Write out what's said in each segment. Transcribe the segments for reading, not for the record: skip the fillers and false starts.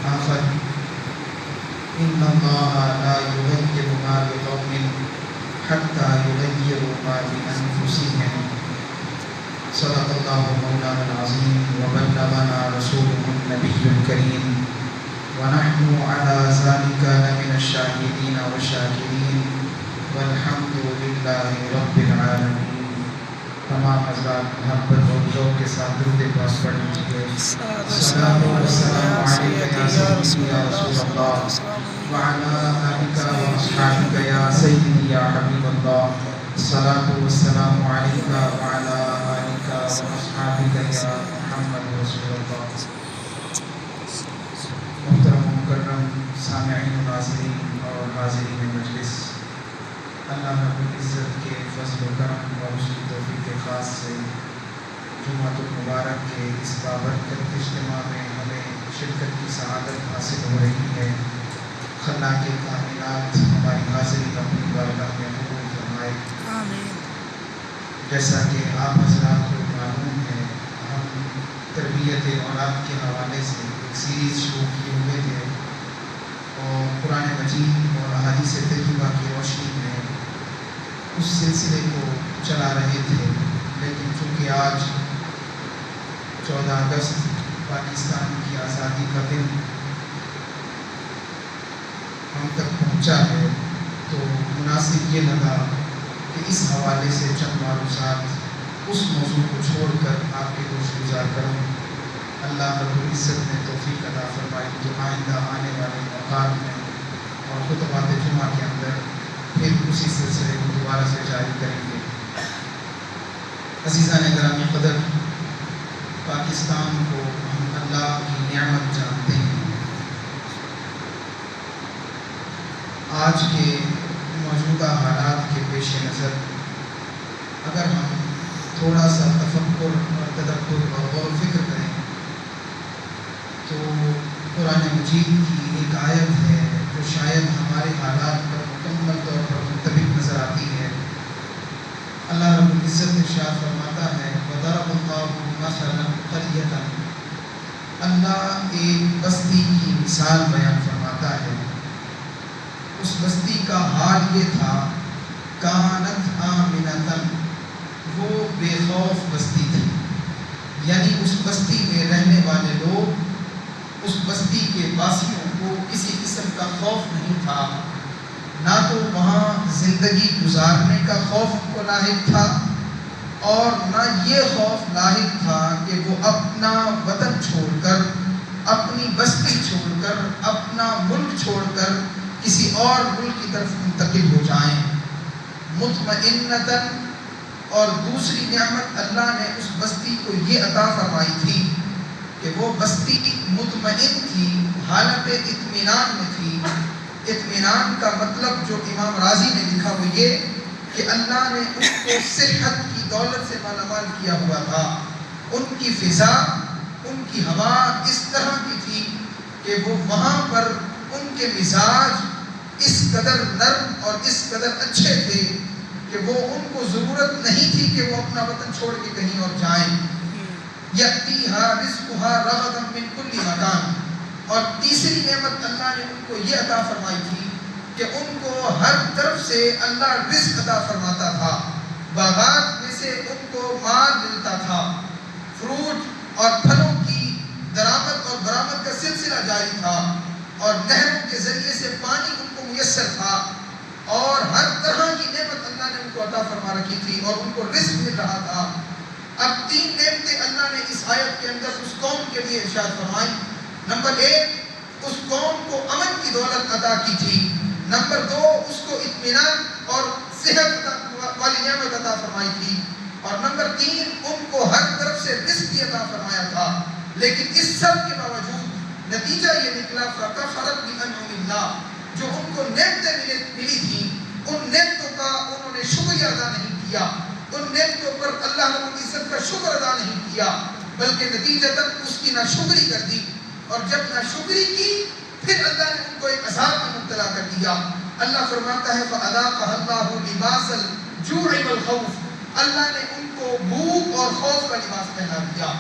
آخر إن الله لا يغير ما بقوم حتى يغيروا ما بأنفسهم صدق الله مولانا العظيم وبلغنا رسوله النبي الكريم ونحن على ذلك لمن الشاهدين والشاكرين والحمد لله رب العالمين. تمام حضرات محبت اور ذوق کے ساتھ درود پاک پڑھ لیجیے. الصلاۃ والسلام علیک یا سیدی یا رسول اللہ وعلی آلک واصحابک یا سیدی یا حبیب اللہ. الصلاۃ والسلام علیک وعلی آلک واصحابک یا محمد رسول اللہ. محترم و مکرم سامعین و ناظرین اور حاضرین مجلس، اللہ رب العزت کے فضل و کرم اور اس کی توفیق خاص سے جمعۃ المبارک کے اس بابرکت اجتماع میں ہمیں شرکت کی سعادت حاصل ہو رہی ہے. خلاق کائنات ہماری حاضری اپنی بارگاہ میں قبول فرمائے. جیسا کہ آپ حضرات کو معلوم ہے، ہم تربیت اولاد کے حوالے سے ایک سیریز شروع کیے ہوئے تھے اور قرآن مجید اور احادیث طیبہ کی روشنی میں اس سلسلے کو چلا رہے تھے. لیکن چونکہ آج 14 اگست پاکستان کی آزادی کا دن ہم تک پہنچا ہے، تو مناسب یہ لگا کہ اس حوالے سے چند معروضات اس موضوع کو چھوڑ کر آپ کے گوش گزار کروں. اللہ رب العزت نے توفیق عطا فرمائی تو آئندہ آنے والے اوقات میں اور خطبات جمعہ کے اندر پھر اسی سلسلے کو دوبارہ سے جاری کریں گے. عزیزان گرامی قدر، پاکستان کو ہم اللہ کی نعمت جانتے ہیں. آج کے موجودہ حالات کے پیش نظر اگر ہم تھوڑا سا تفکر اور تدبر اور غور و فکر کریں تو قرآن مجید کی ایک آیت ہے جو شاید ہمارے حالات پر مکمل طور پر منطبق نظر آتی ہے. اللہ رب العزت ارشاد فرماتا ہے وَضَرَبَ اللَّهُ مَثَلًا قَرْيَةً. اللہ ایک بستی کی مثال بیان فرماتا ہے. اس بستی کا حال یہ تھا کانت آمنۃ، وہ بے خوف بستی تھی. یعنی اس بستی میں رہنے والے لوگ، اس بستی کے باسیوں کو کسی قسم کا خوف نہیں تھا. نہ تو وہاں زندگی گزارنے کا خوف کو لاحق تھا اور نہ یہ خوف لاحق تھا کہ وہ اپنا وطن چھوڑ کر، اپنی بستی چھوڑ کر، اپنا ملک چھوڑ کر کسی اور ملک کی طرف منتقل ہو جائیں. مطمئنۃ، اور دوسری نعمت اللہ نے اس بستی کو یہ عطا فرمائی تھی کہ وہ بستی مطمئن تھی، حالت اطمینان میں تھی. اطمینان کا مطلب جو امام راضی نے لکھا وہ یہ کہ اللہ نے ان کو صحت کی دولت سے مالا مال کیا ہوا تھا. ان کی فضا، ان کی ہوا اس طرح کی تھی کہ وہ وہاں پر ان کے مزاج اس قدر نرم اور اس قدر اچھے تھے کہ وہ ان کو ضرورت نہیں تھی کہ وہ اپنا وطن چھوڑ کے کہیں اور جائیں. یأتیہا رزقہا رغدا من کل مکان. اور تیسری نعمت اللہ نے ان کو یہ عطا فرمائی تھی کہ ان کو ہر طرف سے اللہ رزق عطا فرماتا تھا. باغات میں سے ان کو مال ملتا تھا، فروٹ اور پھلوں کی درآمد اور برآمد کا سلسلہ جاری تھا، اور نہروں کے ذریعے سے پانی ان کو میسر تھا، اور ہر طرح کی نعمت اللہ نے ان کو عطا فرما رکھی تھی اور ان کو رزق مل رہا تھا. اب 3 نعمتیں اللہ نے اس آیت کے اندر اس قوم کے لیے ارشاد فرمائی. نمبر 1، اس قوم کو امن کی دولت عطا کی تھی. نمبر 2، اس کو اطمینان اور صحت والی نعمت عطا فرمائی تھی. اور نمبر 3، ان کو ہر طرف سے رزق بھی عطا فرمایا تھا. لیکن اس سب کے باوجود نتیجہ یہ نکلا فَكَفَرَتْ بِأَنْعُمِ اللَّهِ، جو ان کو نعمتیں ملی تھیں ان نعمتوں کا انہوں نے شکریہ ادا نہیں کیا، ان نعمتوں پر اللہ رب العزت کا شکر ادا نہیں کیا، بلکہ نتیجتاً اس کی ناشکری کر دی. اور جب ناشکری کی پھر اللہ نے ان کو ایک عذاب میں مبتلا کر دیا. اللہ فرماتا ہے فَأَذَاقَهَا اللَّهُ لِبَاسَ الْجُوعِ وَالْخَوْفِ. اللہ نے ان کو بھوک اور خوف کا لباس پہنا دیا.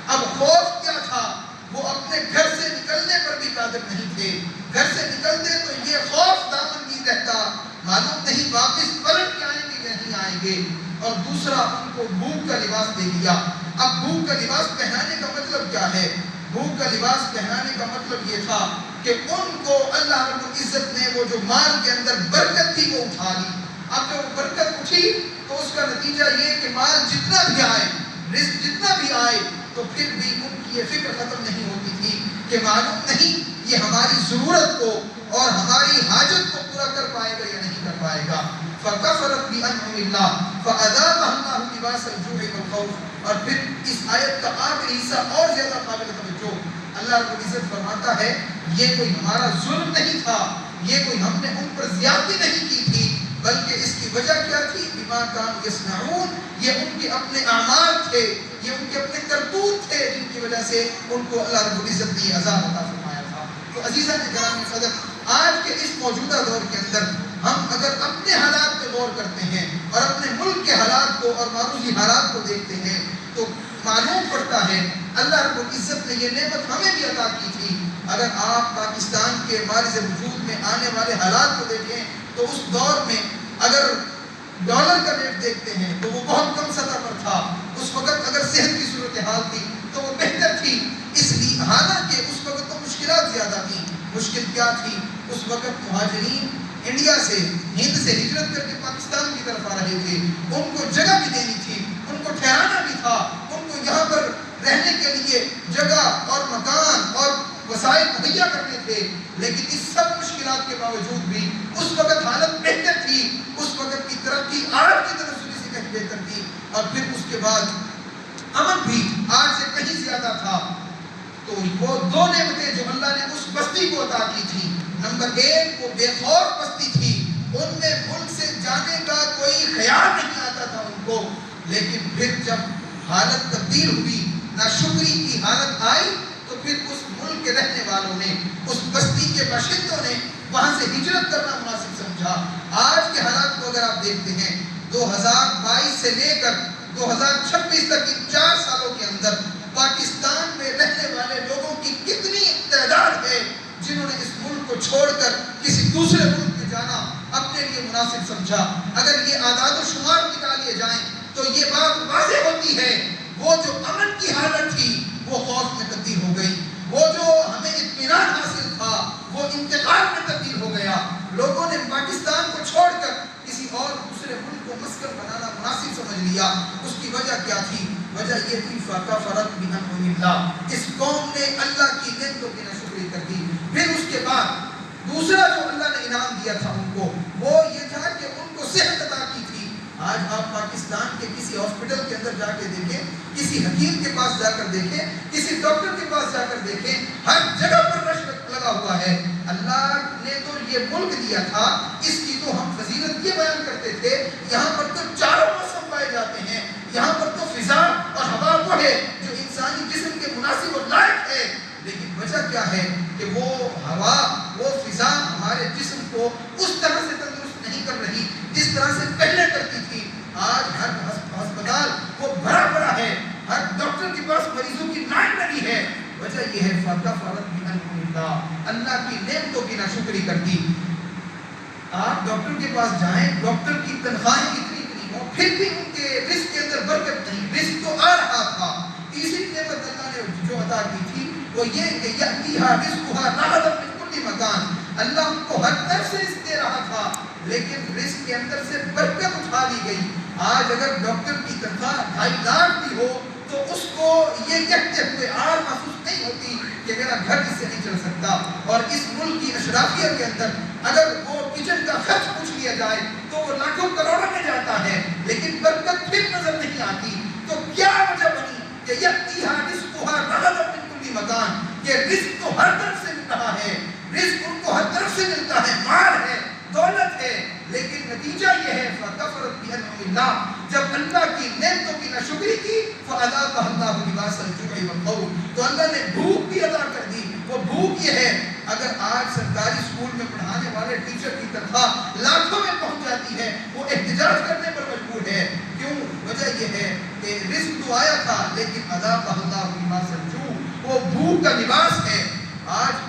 اب خوف کیا تھا؟ وہ اپنے گھر سے نکلنے پر بھی قادر قادر نہیں تھے. گھر سے نکلتے تو یہ خوف دامن نہیں رہتا، معلوم نہیں واپس پلٹ کے آئیں گے یا نہیں آئیں گے. اور دوسرا ان کو بھوک کا لباس دے دیا. اب بھوک کا لباس پہنانے کا مطلب کیا ہے؟ بھوک کا لباس پہنانے کا مطلب یہ تھا کہ ان کو اللہ رب العزت نے وہ جو مال کے اندر برکت تھی وہ اٹھا لی. اب جب برکت اٹھی تو اس کا نتیجہ یہ کہ مال جتنا بھی آئے، رزق جتنا بھی آئے، تو پھر بھی ان کی یہ فکر ختم نہیں ہوتی تھی کہ معلوم نہیں یہ ہماری ضرورت کو اور ہماری حاجت کو پورا کر پائے گا یا نہیں کر پائے گا. فَكَفَرَتْ بِأَنْعُمِ اللَّهِ فَأَذَاقَهَا اللَّهُ لِبَاسَ الْجُوعِ وَالْخَوْفِ. اور پھر اس آیت کا آخری حصہ اور زیادہ قابل توجہ. اللہ رب العزت فرماتا ہے یہ کوئی ہمارا ظلم نہیں تھا، یہ کوئی ہم نے ان پر زیادتی نہیں کی تھی، بلکہ اس کی وجہ کیا تھی؟ بما كانوا يصنعون. یہ ان کے اپنے اعمال تھے، یہ ان کے اپنے کرتوت تھے جن کی وجہ سے ان کو اللہ رب العزت نے عذاب عطا فرمایا تھا. تو عزیزان گرامی قدر، آج کے اس موجودہ دور کے اندر ہم اگر اپنے حالات پہ غور کرتے ہیں اور اپنے ملک کے حالات کو اور معروضی حالات کو دیکھتے ہیں تو معلوم پڑتا ہے اللہ رب العزت نے یہ نعمت ہمیں بھی عطا کی تھی. اگر آپ پاکستان کے مارز وجود میں آنے والے حالات کو دیکھیں تو اس دور میں اگر ڈالر کا ریٹ دیکھتے ہیں تو وہ بہت کم سطح پر تھا. اس وقت اگر صحت کی صورتحال تھی تو وہ بہتر تھی. اس لیے حالانکہ اس وقت تو مشکلات زیادہ تھیں. مشکل کیا تھی؟ اس وقت مہاجرین انڈیا سے، ہند سے ہجرت کر کے پاکستان کی طرف آ رہے تھے. ان کو جگہ بھی دینی تھی، ان کو ٹھہرانا بھی تھا، ان کو یہاں پر رہنے کے لیے جگہ اور مکان اور وسائل مہیا کرنے تھے. لیکن اس سب مشکلات کے باوجود بھی اس وقت حالت بہتر تھی. اس وقت کی ترقی آج کی تنزلی سے کہیں بہتر تھی. اور پھر اس کے بعد امن بھی آج سے کہیں زیادہ تھا. تو وہ دو نعمتیں جو اللہ نے اس بستی کو عطا کی تھی، نمبر ایک وہ بے خوف بستی تھی، ان میں ملک سے جانے کا کوئی خیال نہیں آتا تھا ان کو. لیکن پھر جب حالت تبدیل ہوئی، ناشکری کی حالت آئی، تو پھر اس ملک کے رہنے والوں نے، اس بستی کے باشندوں نے وہاں سے ہجرت کرنا مناسب سمجھا. آج کے حالات کو اگر آپ دیکھتے ہیں 2022 سے لے کر 2026 تک ان 4 سالوں کے اندر پاکستان میں رہنے والے لوگوں کی کتنی تعداد ہے جنہوں نے اس ملک کو چھوڑ کر کسی دوسرے ملک میں جانا اپنے لیے مناسب سمجھا. اگر یہ اعداد و شمار نکالے جائیں تو یہ بات واضح ہوتی ہے وہ جو امن کی حالت تھی وہ خوف میں تبدیل ہو گئی. وہ جو ہمیں اطمینان حاصل تھا وہ انتقال میں تبدیل ہو گیا. لوگوں نے پاکستان کو چھوڑ کر کسی اور دوسرے ملک کو مسکن بنانا مناسب سمجھ لیا. اس کی وجہ کیا تھی؟ وجہ یہ تھی فَكَفَرَتْ بِأَنْعُمِ اللَّهِ. اس قوم نے اللہ کی نعمتوں کی ناشکری کر دی. پھر اس کے بعد دوسرا جو اللہ نے انعام دیا تھا ان کو وہ یہ تھا کہ ان کو صحت عطا کی تھی. آج آپ پاکستان کے کسی ہاسپٹل کے اندر جا کے دیکھیں، کسی حکیم کے پاس جا کر دیکھیں، کسی ڈاکٹر کے پاس جا کر دیکھیں، ہر جگہ پر رش لگا ہوا ہے. اللہ نے تو یہ ملک دیا تھا، اس کی تو ہم فضیلت یہ بیان کرتے تھے یہاں پر تو چاروں موسم پائے جاتے ہیں، یہاں پر تو فضا اور ہوا وہ ہے جو انسانی جسم کے مناسب اور لائق ہے. لیکن وجہ کیا ہے کہ وہ ہوا، وہ فضا ہمارے جسم کو اس طرح سے تندرست نہیں کر رہی جس طرح سے پہلے کرتی تھی. آج ہر ہسپتال وہ بھرا پڑا ہے، ہر ڈاکٹر کے پاس مریضوں کی لائن لگی ہے. وجہ یہ ہے فَكَفَرَتْ بِأَنْعُمِ اللَّهِ. اللہ کی نعمتوں کی ناشکری کر دی. آپ ڈاکٹر کے پاس جائیں، ڈاکٹر کی تنخواہیں اتنی ہوں، پھر بھی ان کے رزق کے اندر برکت نہیں. رزق تو آ رہا تھا. تیسری نعمت اللہ نے جو عطا کی تھی وہ یہ کہ یأتیہا رزقہا رغداً من کل مکان. اللہ ان کو ہر طرف سے رزق دے رہا تھا لیکن رزق کے اندر سے برکت اٹھا لی گئی. آج اگر ڈاکٹر کی تنخواہ 2.5 لاکھ بھی ہو تو اس کو یہ کہتے ہوئے آر محسوس نہیں ہوتی کہ میرا گھر اس سے نہیں چل سکتا. اور اس ملک کی اشرافیہ کے اندر اگر وہ کچن کا خرچ پوچھ لیا جائے تو وہ لاکھوں کروڑوں میں جاتا ہے لیکن برکت پھر نظر نہیں آتی. تو کیا وجہ بنی کہ یأتیہا رزقہا رغداً من کل مکان، کہ رزق تو ہر طرف سے مل رہا ہے، رزق ان کو ہر طرف سے ملتا ہے، مال ہے، دولت ہے، لیکن نتیجہ یہ ہے فَكَفَرَتْ بِأَنْعُمِ اللَّهِ. جب اللہ کی نعمتوں کی ناشکری کی فَأَذَاقَهَا اللَّهُ لِبَاسَ الْجُوعِ وَالْخَوْفِ. تو اللہ نے بھوک بھی عطا کر دی. وہ بھوک یہ ہے، اگر آج سرکاری اسکول میں پڑھانے والے ٹیچر کی تنخواہ لاکھوں میں پہنچ جاتی ہے وہ احتجاج کرنے پر مجبور ہے. کیوں؟ وجہ یہ ہے کہ رزق تو آیا تھا لیکن أَذَاقَهَا اللَّهُ لِبَاسَ الْجُوعِ، وہ بھوک کا لباس ہے. آج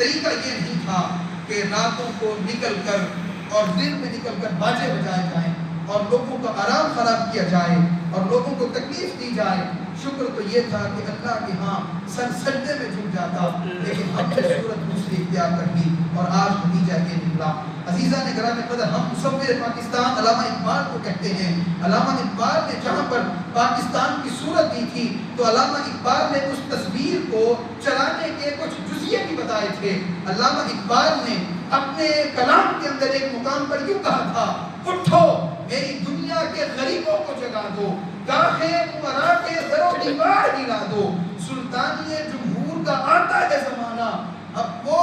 طریقہ یہ نہیں تھا کہ راتوں کو نکل کر اور دن میں نکل کر باجے بجائے جائیں اور لوگوں کا آرام خراب کیا جائے اور لوگوں کو تکلیف دی جائے. شکر تو یہ تھا کہ اللہ کے ہاں سر سجدے میں جھک جاتا, لیکن ہم نے صورت دوسری اختیار کر لی اور آج نتیجہ یہ نکلا. عزیزان گرامی قدر, ہم مصور پاکستان علامہ اقبال کو کہتے ہیں. علامہ اقبال نے جہاں پر پاکستان کی صورت دی تھی تو علامہ اقبال نے اس تصویر کو چلانے کے کچھ جزیے بھی بتائے تھے. علامہ اقبال نے اپنے کلام کے اندر ایک مقام پر یوں کہا تھا, اٹھو میری دنیا کے غریبوں کو جگا دو, گاہے امراء کے در و دیوار ہلا دو, سلطانی جمہور کا آتا ہے زمانہ, اب وہ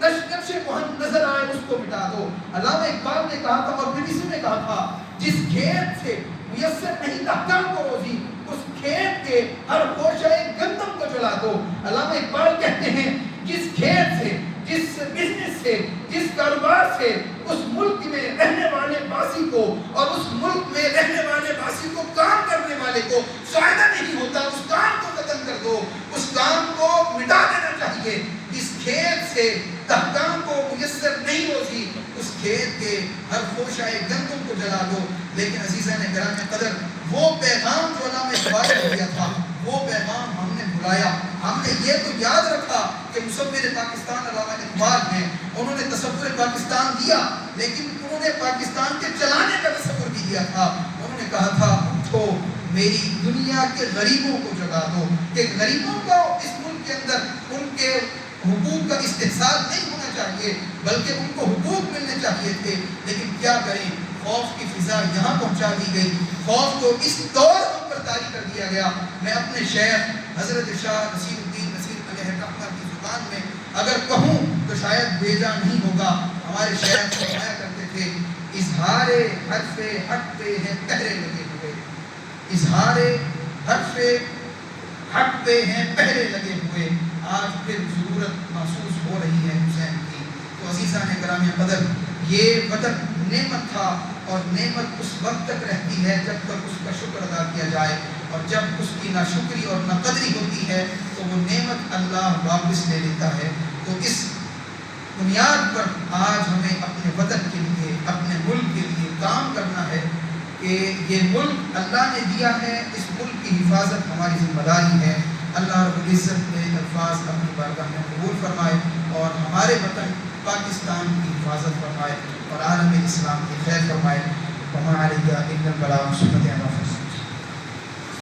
نقش کہن نظر آئے اس کو مٹا دو. علامہ اقبال نے کہا تھا اور پھر اسی میں کہا تھا, جس کھیت سے میسر نہیں حکام کو روزی, اس کھیت کے ہر گوشہ گندم کو جلا دو. علامہ اقبال کہتے ہیں جس کھیت سے, جس بزنس سے, جس کاروبار سے اس ملک میں رہنے والے باسی کو اور اس ملک میں رہنے والے باسی کو کام کرنے والے کو فائدہ نہیں ہوتا, اس کام کو ختم کر دو, اس کام کو مٹا دینا چاہیے. اس کھیت سے حکام کو میسر نہیں روزی, اس کھیت کے ہر گوشہ گندم کو جلا دو. لیکن عزیزان گرامی قدر, وہ پیغام جو علامہ اقبال نے دیا تھا وہ پیغام ہم نے بھلایا. ہم نے یہ تو یاد رکھا کہ مصور پاکستان علامہ اقبال ہیں, انہوں نے تصور پاکستان دیا, لیکن انہوں نے پاکستان کے چلانے کا تصور بھی دیا تھا. انہوں نے کہا تھا اٹھو میری دنیا کے غریبوں کو جگا دو, کہ غریبوں کو اس ملک کے اندر ان کے حقوق کا استحصال نہیں ہونا چاہیے بلکہ ان کو حقوق ملنے چاہیے تھے. لیکن کیا کریں, خوف کی فضا یہاں پہنچا دی گئی, خوف کو اس طور پر طاری کر دیا گیا. میں اپنے شیخ حضرت شاہ نصیر الدین نصیر علیہ الرحمہ کی زبان میں اگر کہوں تو شاید بھیجا نہیں ہوگا. ہمارے شیخ فرمایا کرتے تھے, اظہار حرف حق پہ ہیں پہرے لگے ہوئے, اظہار حرف حق پہ ہیں پہرے لگے ہوئے. آج پھر ضرورت محسوس ہو رہی ہے حسین کی. تو عزیزان گرامی قدر, یہ وطن نعمت تھا اور نعمت اس وقت تک رہتی ہے جب تک اس کا شکر ادا کیا جائے, اور جب اس کی ناشکری اور ناقدری ہوتی ہے تو وہ نعمت اللہ واپس لے لیتا ہے. تو اس بنیاد پر آج ہمیں اپنے وطن کے لیے, اپنے ملک کے لیے کام کرنا ہے کہ یہ ملک اللہ نے دیا ہے, اس ملک کی حفاظت ہماری ذمہ داری ہے. اللہ رب العزت کے الفاظ اپنی بارگاہ میں قبول فرمائے اور ہمارے وطن پاکستان کی حفاظت فرمائے اور عالم اسلام کی خیر فرمائے. وما علیہ الا البلاغ.